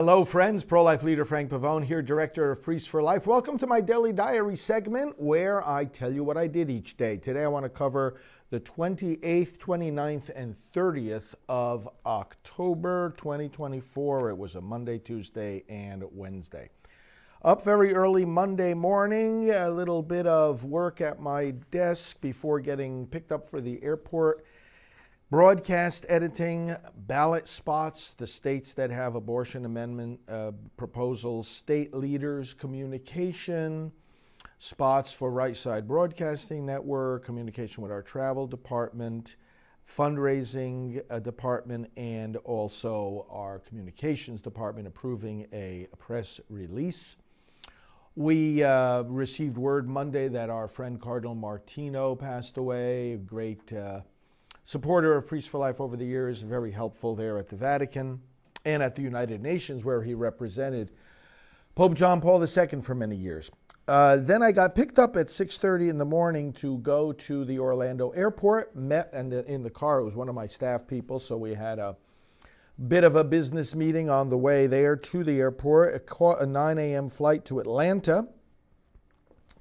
Hello, friends. Pro-life leader Frank Pavone here, director of Priests for Life. Welcome to my daily diary segment where I tell you what I did each day. Today I want to cover the 28th, 29th, and 30th of October 2024. It was a Monday, Tuesday, and Wednesday. Up very early Monday morning, a little bit of work at my desk before getting picked up for the airport. Broadcast editing, ballot spots, the states that have abortion amendment proposals, state leaders, communication, spots for Right Side Broadcasting Network, communication with our travel department, fundraising department, and also our communications department approving a press release. We received word Monday that our friend Cardinal Martino passed away, a great supporter of Priests for Life over the years, very helpful there at the Vatican and at the United Nations, where he represented Pope John Paul II for many years. Then I got picked up at 6:30 in the morning to go to the Orlando airport, met and in the car, it was one of my staff people, so we had a bit of a business meeting on the way there to the airport. It caught a 9 a.m. flight to Atlanta,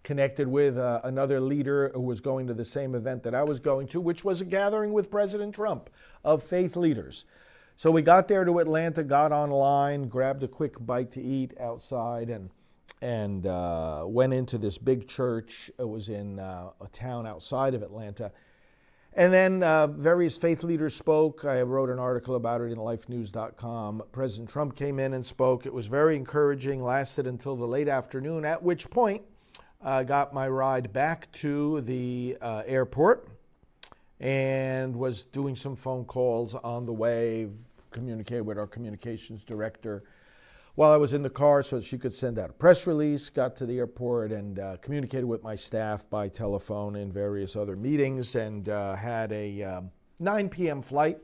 connected with another leader who was going to the same event that I was going to, which was a gathering with President Trump of faith leaders. So we got there to Atlanta, got online, grabbed a quick bite to eat outside, and went into this big church. It was in a town outside of Atlanta. And then various faith leaders spoke. I wrote an article about it in lifenews.com. President Trump came in and spoke. It was very encouraging, lasted until the late afternoon, at which point I got my ride back to the airport and was doing some phone calls on the way, communicated with our communications director while I was in the car so that she could send out a press release, got to the airport and communicated with my staff by telephone in various other meetings, and had a 9 p.m. flight.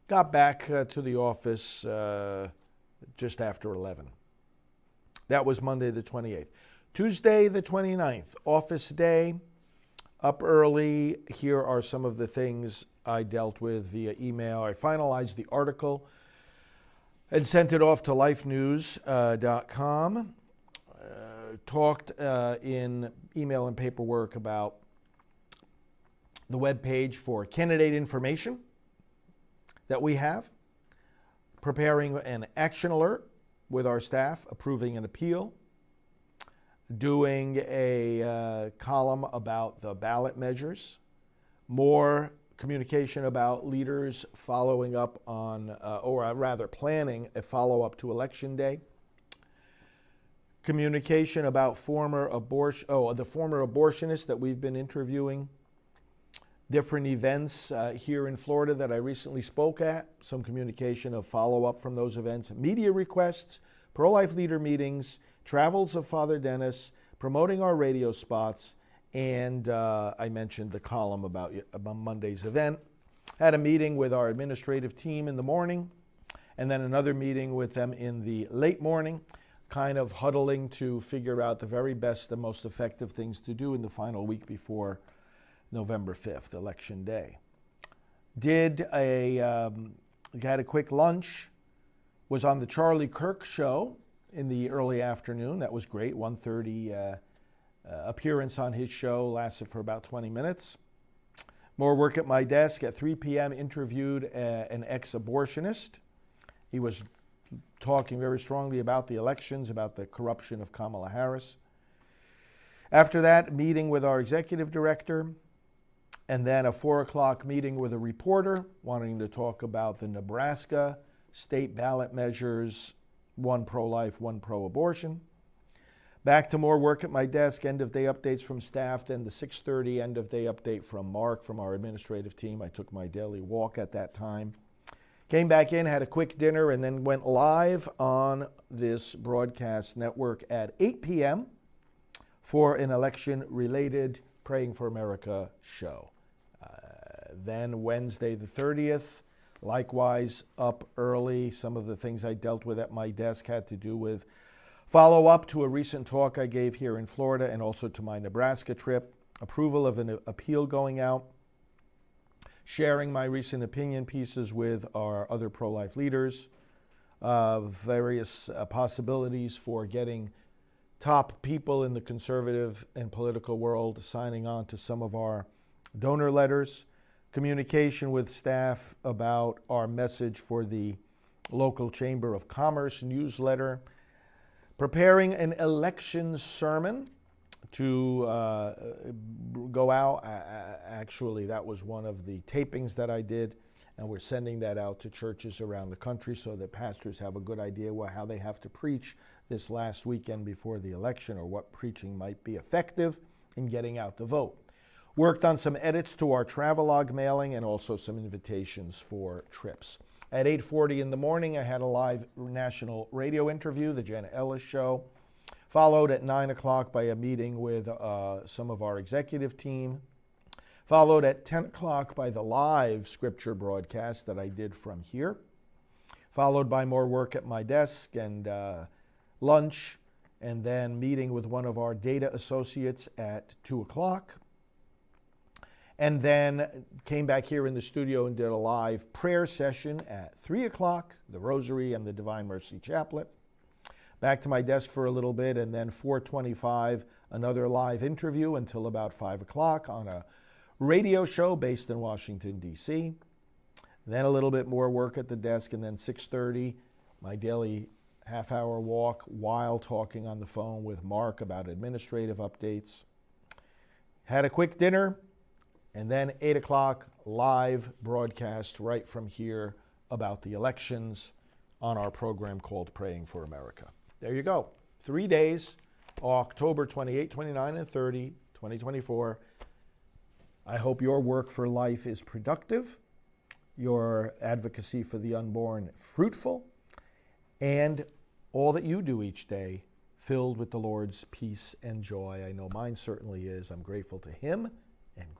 Got back to the office just after 11. That was Monday the 28th. Tuesday the 29th, office day, up early. Here are some of the things I dealt with via email. I finalized the article and sent it off to lifenews.com. Talked in email and paperwork about the webpage for candidate information that we have, preparing an action alert with our staff, approving an appeal, doing a column about the ballot measures, more communication about leaders following up on, or rather planning a follow-up to Election Day, communication about the former abortionists that we've been interviewing, different events here in Florida that I recently spoke at, some communication of follow-up from those events, media requests, pro-life leader meetings, travels of Father Dennis, promoting our radio spots, and I mentioned the column about Monday's event. Had a meeting with our administrative team in the morning, and then another meeting with them in the late morning, kind of huddling to figure out the very best and most effective things to do in the final week before November 5th, Election Day. Had a quick lunch, was on the Charlie Kirk show in the early afternoon. That was great. 1:30 appearance on his show, lasted for about 20 minutes. More work at my desk. At 3 p.m. interviewed an ex-abortionist. He was talking very strongly about the elections, about the corruption of Kamala Harris. After that, meeting with our executive director, and then a 4 o'clock meeting with a reporter wanting to talk about the Nebraska state ballot measures, one pro-life, one pro-abortion. Back to more work at my desk, end-of-day updates from staff, then the 6:30 end-of-day update from Mark from our administrative team. I took my daily walk at that time. Came back in, had a quick dinner, and then went live on this broadcast network at 8 p.m. for an election-related Praying for America show. Then Wednesday the 30th, likewise up early. Some of the things I dealt with at my desk had to do with follow up to a recent talk I gave here in Florida and also to my Nebraska trip, approval of an appeal going out, sharing my recent opinion pieces with our other pro-life leaders, various possibilities for getting top people in the conservative and political world signing on to some of our donor letters, communication with staff about our message for the local Chamber of Commerce newsletter, preparing an election sermon to go out. Actually, that was one of the tapings that I did, and we're sending that out to churches around the country so that pastors have a good idea how they have to preach this last weekend before the election, or what preaching might be effective in getting out the vote. Worked on some edits to our travelogue mailing and also some invitations for trips. At 8:40 in the morning, I had a live national radio interview, The Jenna Ellis Show, followed at 9 o'clock by a meeting with some of our executive team, followed at 10 o'clock by the live scripture broadcast that I did from here, followed by more work at my desk and lunch, and then meeting with one of our data associates at 2 o'clock. And then came back here in the studio and did a live prayer session at 3 o'clock, the Rosary and the Divine Mercy Chaplet. Back to my desk for a little bit, and then 4:25, another live interview until about 5 o'clock on a radio show based in Washington, D.C. Then a little bit more work at the desk, and then 6:30, my daily half-hour walk while talking on the phone with Mark about administrative updates. Had a quick dinner, and then 8 o'clock, live broadcast right from here about the elections on our program called Praying for America. There you go. 3 days, October 28, 29, and 30, 2024. I hope your work for life is productive, your advocacy for the unborn fruitful, and all that you do each day filled with the Lord's peace and joy. I know mine certainly is. I'm grateful to Him and